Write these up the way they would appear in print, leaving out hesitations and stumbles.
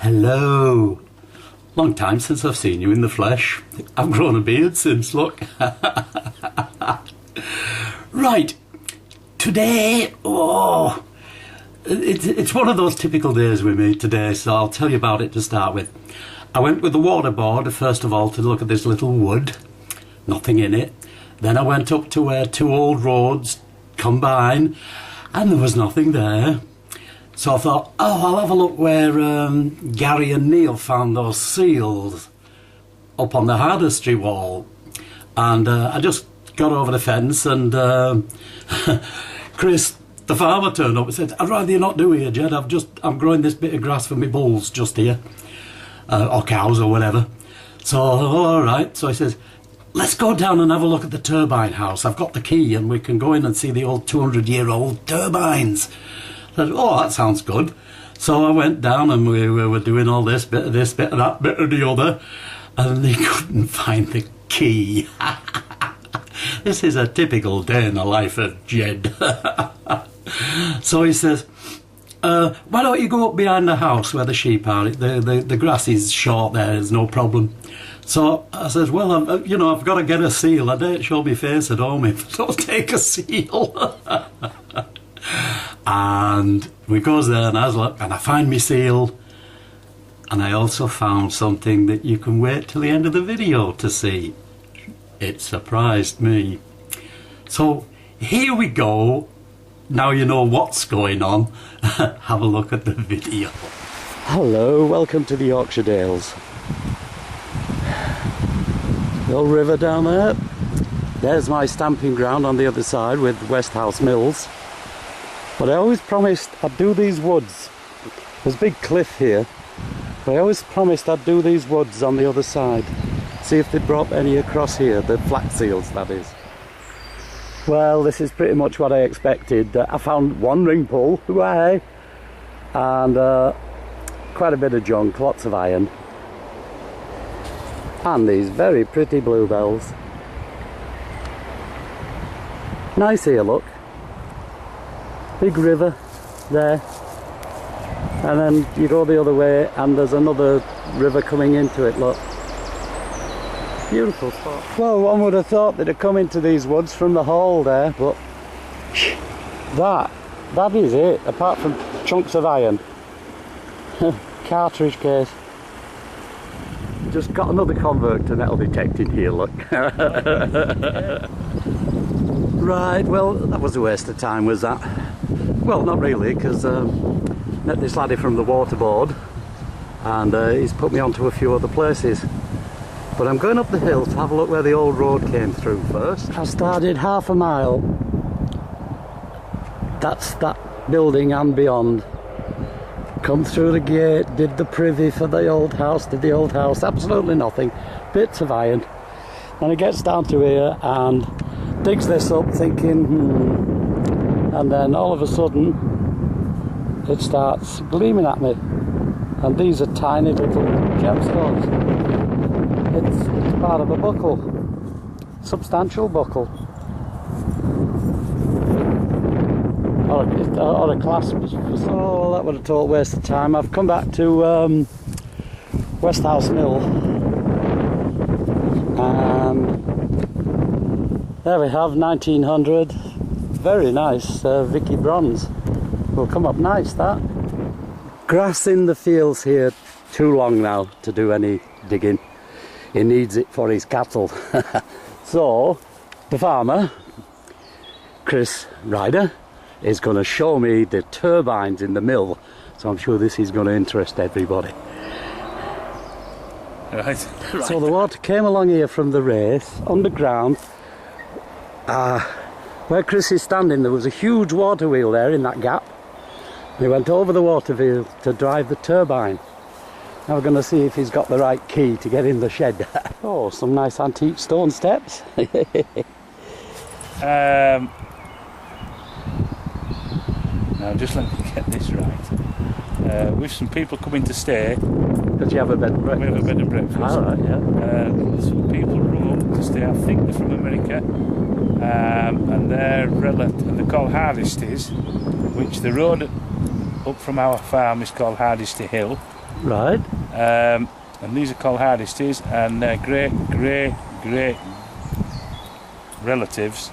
Hello. Long time since I've seen you in the flesh. I've grown a beard since, look. Right. Today, it's one of those typical days with me today, so I'll tell you about it to start with. I went with the waterboard, first of all, to look at this little wood. Nothing in it. Then I went up to where two old roads combine, and there was nothing there. So I thought, I'll have a look where Gary and Neil found those seals up on the Hardestry wall. And I just got over the fence, and Chris, the farmer, turned up and said, "I'd rather you not do here, Jed. I'm growing this bit of grass for my bulls just here, or cows or whatever." So, all right. So he says, "Let's go down and have a look at the turbine house. I've got the key, and we can go in and see the old 200-year-old turbines." I said, "Oh, that sounds good." So I went down, and we were doing all this, bit of that, bit of the other, and they couldn't find the key. This is a typical day in the life of Jed. So he says, "Why don't you go up behind the house where the sheep are? The grass is short there, there's no problem." So I said, "Well, I've got to get a seal. I don't show my face at home if I don't take a seal." And we goes there, and I find me seal, and I also found something that you can wait till the end of the video to see. It surprised me. So here we go. Now you know what's going on. Have a look at the video. Hello, welcome to the Yorkshire Dales. The old river down there. There's my stamping ground on the other side with Westhouse Mills. But I always promised I'd do these woods. There's a big cliff here, but I always promised I'd do these woods on the other side. See if they brought any across here, the flat seals, that is. Well, this is pretty much what I expected. I found one ring pull, hooray, and quite a bit of junk, lots of iron. And these very pretty bluebells. Nice here, look. Big river there, and then you go the other way and there's another river coming into it, look. Beautiful spot. Well, one would have thought they'd have come into these woods from the hall there, but that is it, apart from chunks of iron. Cartridge case. Just got another convert to metal detecting here, look. Right, well, that was a waste of time, was that? Well, not really, because met this laddie from the waterboard, and he's put me onto a few other places. But I'm going up the hill to have a look where the old road came through first. I started half a mile. That's that building and beyond. Come through the gate, did the privy for the old house, absolutely nothing. Bits of iron. Then it gets down to here and digs this up thinking, and then all of a sudden it starts gleaming at me, and these are tiny little gemstones. It's part of a buckle, substantial buckle, or a clasp. So that would have total waste of time. I've come back to Westhouse Mill, and there we have 1900. Very nice Vicky bronze. Will come up nice, that. Grass in the fields here too long now to do any digging. He needs it for his cattle. So the farmer, Chris Ryder, is going to show me the turbines in the mill. So I'm sure this is going to interest everybody. Right. So the water came along here from the race, underground. Where Chris is standing, there was a huge water wheel there in that gap. He went over the water wheel to drive the turbine. Now we're going to see if he's got the right key to get in the shed. Oh, some nice antique stone steps. Now just let me get this right. With some people coming to stay. Does you have a bed and breakfast? We have a bed and breakfast. Alright, yeah. Some people room to stay, I think they're from America. And they're called Hardestys, which the road up from our farm is called Hardesty Hill. Right. And these are called hardesties, and their great relatives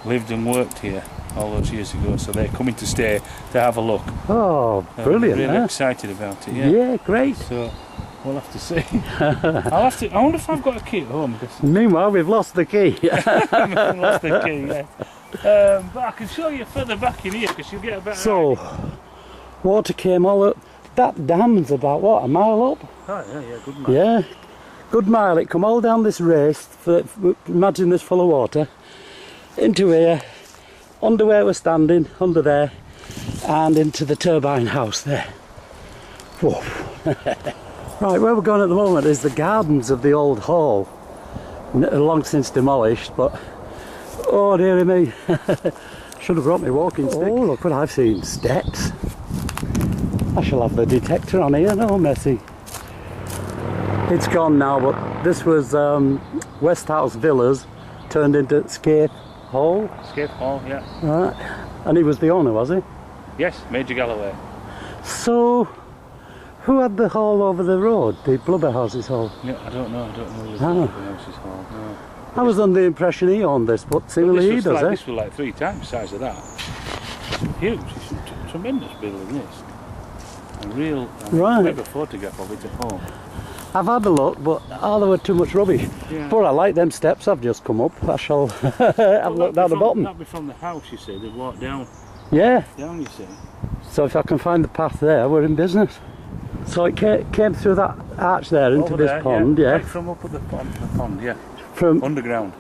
lived and worked here all those years ago, so they're coming to stay to have a look. Oh, brilliant! Really excited about it. Yeah. Yeah, great. So we'll have to see. I wonder if I've got a key at home. Meanwhile, we've lost the key. We've lost the key. Yeah. But I can show you further back in here because you'll get a better idea. Water came all up. That dam's about what, a mile up? Oh yeah, good mile. Yeah, good mile. It come all down this race. Imagine this full of water into here, under where we're standing, under there, and into the turbine house there. Whoa. Right, where we're going at the moment is the gardens of the old hall. Long since demolished, but oh dearie me, should have brought me walking stick. Oh, look what I've seen, steps. I shall have the detector on here, no mercy. It's gone now, but this was Westhouse Villas turned into Scaife Hall. Scaife Hall, yeah. Right. And he was the owner, was he? Yes, Major Galloway. So, who had the hall over the road? The Blubberhouse's hall? Yeah, I don't know the Blubberhouse's hall. No. I was under the impression he owned this, but seemingly he does, This was like 3 times the size of that. It's huge, it's a tremendous building, this. Right. I have a photograph of it at home. I've had a look, but there were too much rubbish. Yeah. But I like them steps I've just come up. I shall have a look down the bottom. That'd be from the house, you see. They've walked down. Yeah. Down, you see. So if I can find the path there, we're in business. So it came through that arch there into Over this there, pond, yeah. Right from up at the pond, yeah. From underground.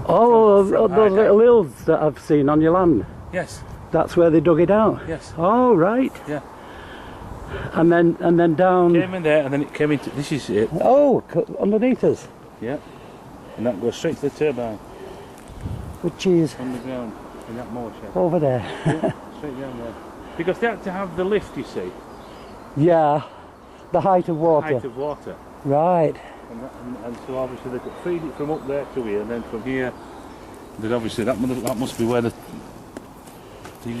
those high little hills that I've seen on your land. Yes. That's where they dug it out. Yes. Oh right. Yeah. And then down. Came in there, and then it came into. This is it. Oh, underneath us. Yeah. And that goes straight to the turbine. Which is Underground in that moor shed. over there. Yeah, straight down there. Because they had to have the lift, you see. Yeah. The height of water. Height of water. Right. And so obviously they could feed it from up there to here, and then from here. Then obviously that must be where the thing,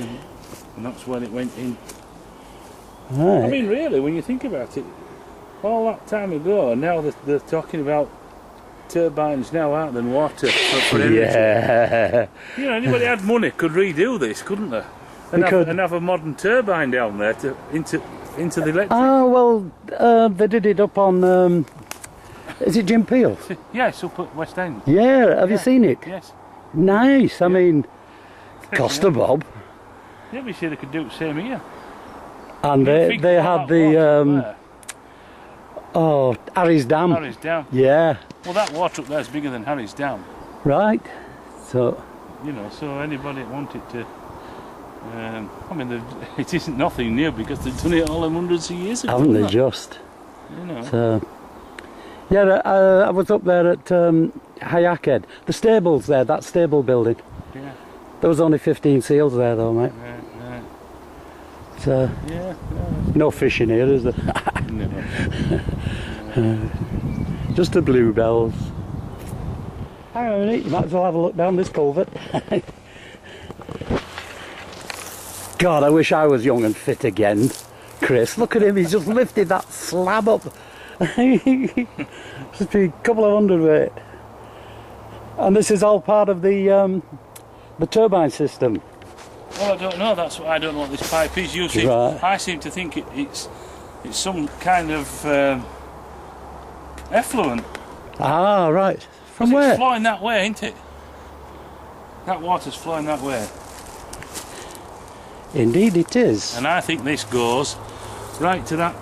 and that's when it went in. Right. I mean, really, when you think about it, all that time ago, now they're talking about turbines now, aren't they, and water for energy. Yeah. You know, anybody had money could redo this, couldn't they? And have a modern turbine down there into the electric. Oh well, they did it up on. Is it Jim Peel? Yes, up at West End. Yeah. Have you seen it? Yes. Nice. I mean, cost a bob. Yeah, we see they could do the same here. And they had the Harry's Dam. Harry's Dam. Yeah. Well, that water up there is bigger than Harry's Dam. Right. So. You know, so anybody that wanted to. I mean, it isn't nothing new because they've done it all in hundreds of years ago. Haven't they just? You know. So. Yeah, I was up there at Hayakhead. The stables there, that stable building. Yeah. There was only 15 seals there though, mate. Right. So. Yeah. No fishing here, is there? No. Just the bluebells. Hang on a minute, you might as well have a look down this culvert. God, I wish I was young and fit again, Chris. Look at him, he's just lifted that slab up. Just be a couple of hundredweight. And this is all part of the turbine system. Well, I don't know. I don't know what this pipe is. You see, Right. I seem to think it's some kind of effluent. Ah, right. From 'Cause where? It's flowing that way, ain't it? That water's flowing that way. Indeed it is. And I think this goes right to that,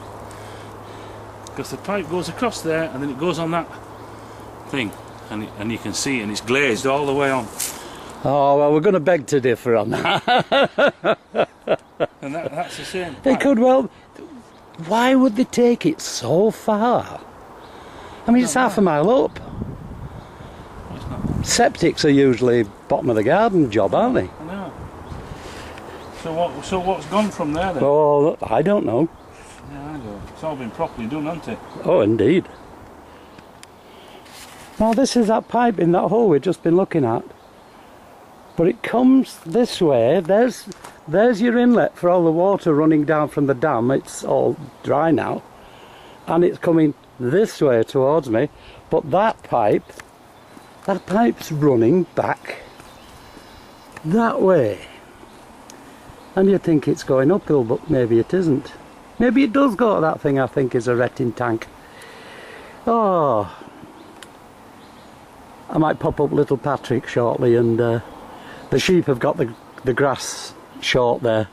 because the pipe goes across there and then it goes on that thing, and you can see, and it's glazed all the way on. Oh, well, we're going to beg to differ on that. And that's the same pipe. They could well... Why would they take it so far? I mean, it's half a mile up. It's not. Septics are usually bottom of the garden job, aren't they? I know. So what's gone from there then? Oh, I don't know. Yeah, I know. It's all been properly done, hasn't it? Oh, indeed. Now, this is that pipe in that hole we've just been looking at. But it comes this way. There's your inlet for all the water running down from the dam. It's all dry now. and it's coming this way towards me, but that pipe's running back that way. And you think it's going uphill, but maybe it isn't. Maybe it does go to that thing I think is a retting tank. Oh, I might pop up little Patrick shortly, and the sheep have got the grass short there.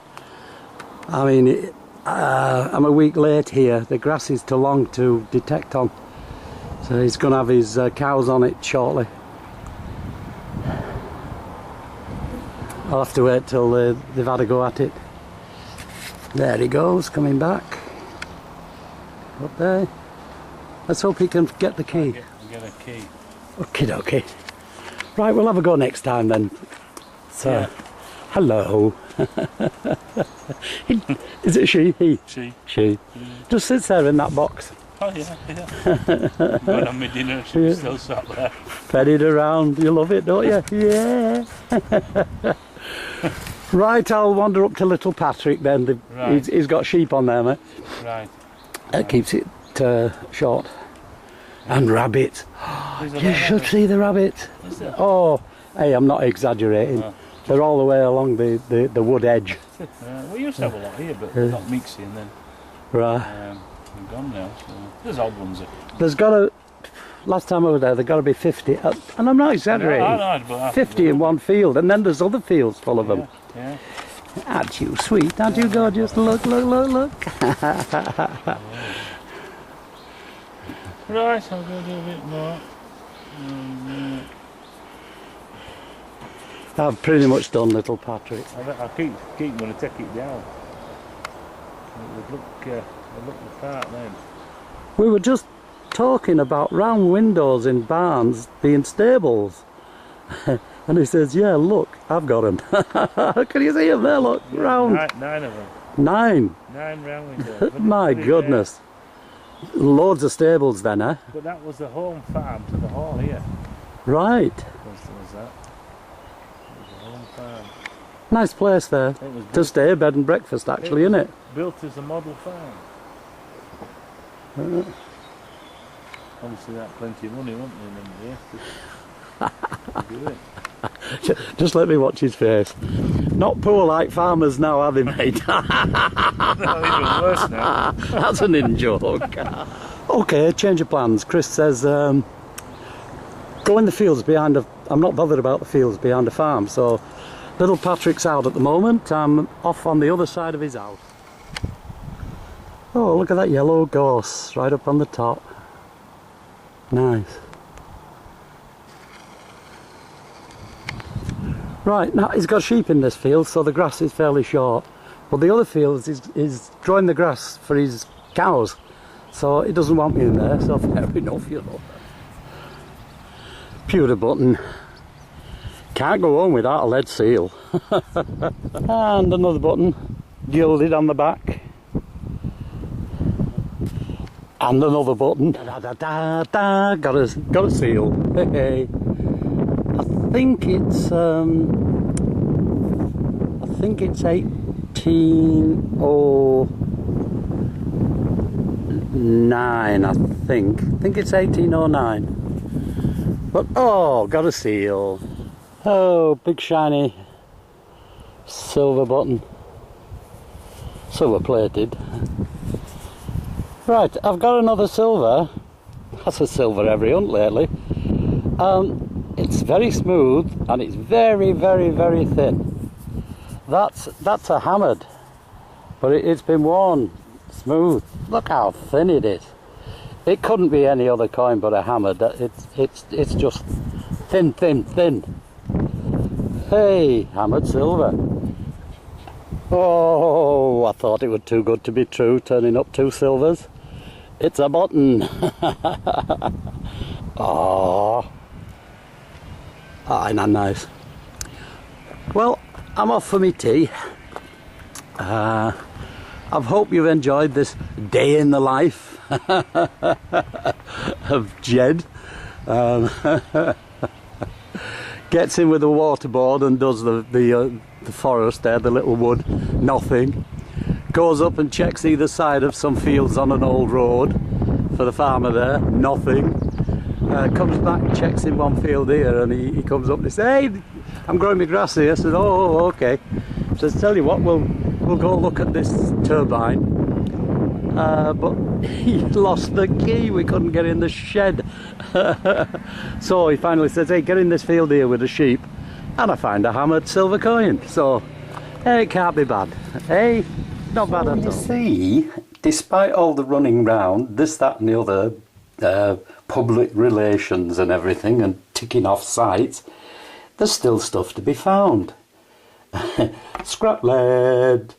I mean, I'm a week late here. The grass is too long to detect on, so he's going to have his cows on it shortly. I'll have to wait till they've had a go at it. There he goes, coming back. Up there. Let's hope he can get the key. Get a key. Okie dokie. Right, we'll have a go next time then. So, yeah. Hello. Is it she? He? She. She. Just sits there in that box. Oh yeah, yeah. Going on my dinner, she's still sat there. Fed around, you love it, don't you? Yeah. Right, I'll wander up to little Patrick then. Right. He's got sheep on there, mate. Right. That keeps it short. And rabbits. You should see the rabbits. Is there? Oh, hey, I'm not exaggerating. Oh. They're all the way along the wood edge. We used to have a lot here, but not mixing, and then Right. they're gone now. So there's odd ones. There's got to, last time I was there got to be 50, and I'm not exaggerating. No, 50 in one field, and then there's other fields full of them. Yeah. Aren't you sweet? Aren't you gorgeous? Look, look, look, look. Right, I'll go do a bit more. I've pretty much done little Patrick. I keep going to take it down. It would look the part then. We were just talking about round windows in barns being stables. And he says, yeah, look, I've got them. Can you see them there? Look, Yeah, round. 9 of them. 9. 9 round windows. My goodness. Loads of stables then, eh? But that was the home farm to the hall here. Right. Was that? It was the home farm. Nice place there. It was To stay, bed and breakfast actually, isn't it? Built as a model farm. Obviously that plenty of money, wasn't there, to do it. Just let me watch his face. Not poor like farmers now, are they, mate? No, even worse now. That's an in-joke. Okay, change of plans. Chris says, go in the fields behind I'm not bothered about the fields behind the farm, so little Patrick's out at the moment. I'm off on the other side of his house. Oh, look at that yellow gorse right up on the top. Nice. Right, now he's got sheep in this field, so the grass is fairly short. But the other field is growing the grass for his cows, so he doesn't want me in there, so fair enough, you know. Pewter button. Can't go home without a lead seal. And another button, gilded on the back. And another button. Da, da, da, da. Got a seal. Hey, hey. I think it's 1809. I think it's 1809. But oh, got a seal. Oh, big shiny silver button. Silver plated. Right, I've got another silver. That's a silver every hunt lately. It's very smooth and it's very, very, very thin. That's a hammered, but it's been worn smooth. Look how thin it is. It couldn't be any other coin but a hammered. It's just thin, thin, thin. Hey, hammered silver. Oh, I thought it was too good to be true, turning up 2 silvers. It's a button. Oh. Ain't that nice? Well, I'm off for me tea. I hope you've enjoyed this day in the life of Jed. Gets in with a waterboard and does the forest there, the little wood, nothing. Goes up and checks either side of some fields on an old road. for the farmer there, nothing. Comes back, checks in one field here, and he comes up and he says, "Hey, I'm growing my grass here." I said, "Oh, okay." Says, "Tell you what, we'll go look at this turbine." But he lost the key, we couldn't get in the shed. So he finally says, "Hey, get in this field here with the sheep," and I find a hammered silver coin. So it can't be bad. Hey, not bad at all. You see, despite all the running round, this, that and the other, public relations and everything, and ticking off sites, there's still stuff to be found. Scrap lead,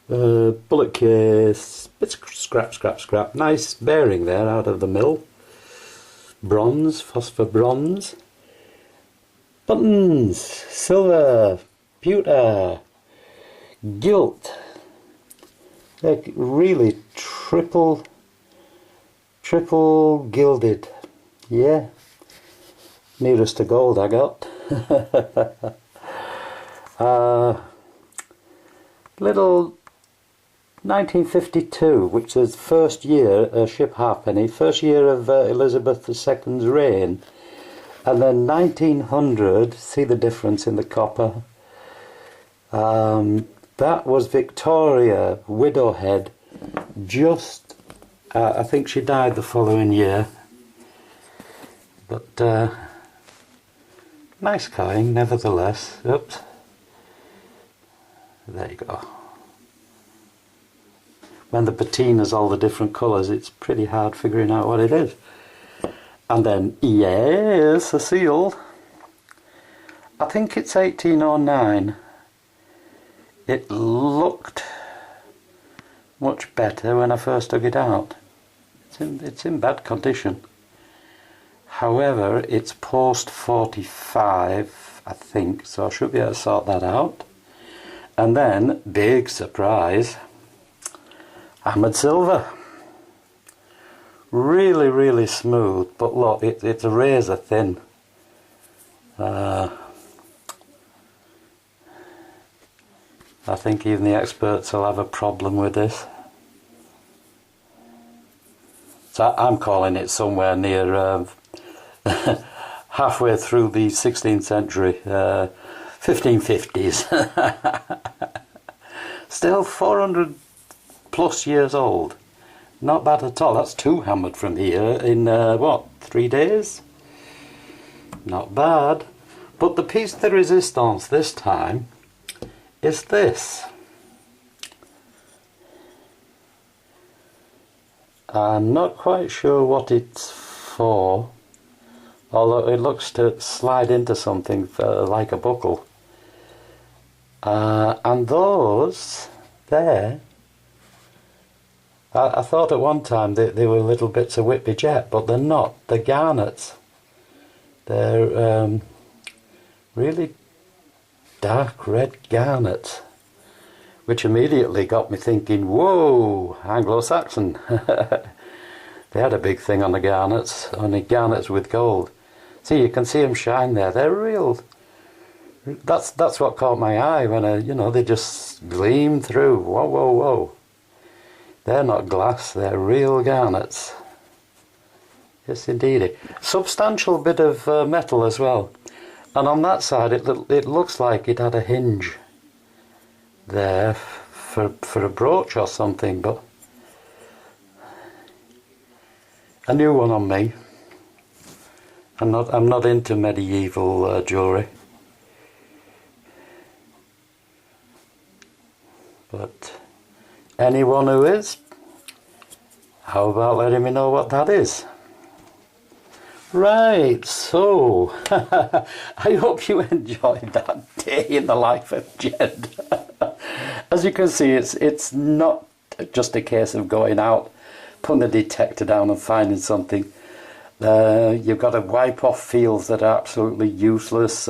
bullet case, bits of scrap. Nice bearing there out of the mill. Bronze, phosphor bronze. Buttons, silver, pewter, gilt. They're really triple gilded. Yeah. Nearest to gold I got. Little 1952, which is first year, ship halfpenny, first year of Elizabeth II's reign, and then 1900, see the difference in the copper, that was Victoria, widowhead, just, I think she died the following year, but nice coin nevertheless. Oops, there you go. When the patina's all the different colours, it's pretty hard figuring out what it is. And then, yes, a seal. I think it's 1809. It looked much better when I first took it out. It's in bad condition. However, it's post 45, I think, so I should be able to sort that out. And then, big surprise, hammered silver. Really smooth, but look, it's a razor thin. I think even the experts will have a problem with this. So I'm calling it somewhere near halfway through the 16th century, 1550s. Still 400 plus years old. Not bad at all. That's 2 hammered from here in, what, 3 days? Not bad. But the piece de resistance this time is this. I'm not quite sure what it's for, although it looks to slide into something like a buckle. And those there, I thought at one time they were little bits of Whitby jet, but they're not. They're garnets. They're really dark red garnets, which immediately got me thinking, whoa, Anglo-Saxon. They had a big thing on the garnets, only garnets with gold. See, you can see them shine there. They're real. That's what caught my eye when they just gleam through. Whoa. They're not glass, they're real garnets. Yes, indeed. Substantial bit of metal as well. And on that side, it looks like it had a hinge there for a brooch or something, but a new one on me. I'm not into medieval jewellery, but anyone who is, how about letting me know what that is? Right, so I hope you enjoyed that day in the life of Jed. As you can see, it's not just a case of going out, putting the detector down and finding something. You've got to wipe off fields that are absolutely useless,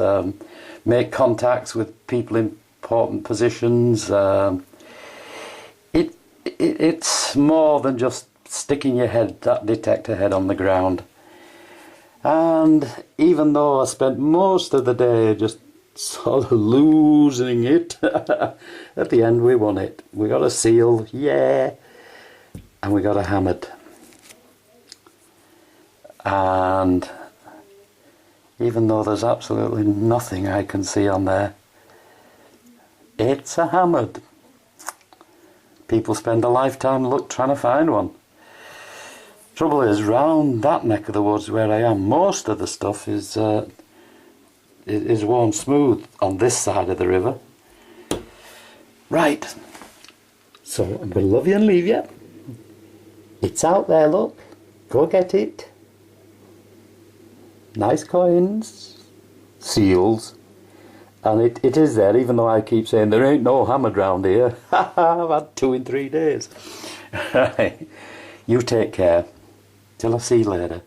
make contacts with people in important positions. It's more than just sticking that detector head on the ground. And even though I spent most of the day just sort of losing it, at the end we won it. We got a seal, yeah, and we got a hammered. And even though there's absolutely nothing I can see on there, it's a hammered. People spend a lifetime trying to find one. Trouble is, round that neck of the woods where I am, most of the stuff is worn smooth on this side of the river. Right, so I'm going to love you and leave you. It's out there, look. Go get it. Nice coins, seals, and it is there, even though I keep saying there ain't no hammered round here. I've had 2 in 3 days. You take care. Till I see you later.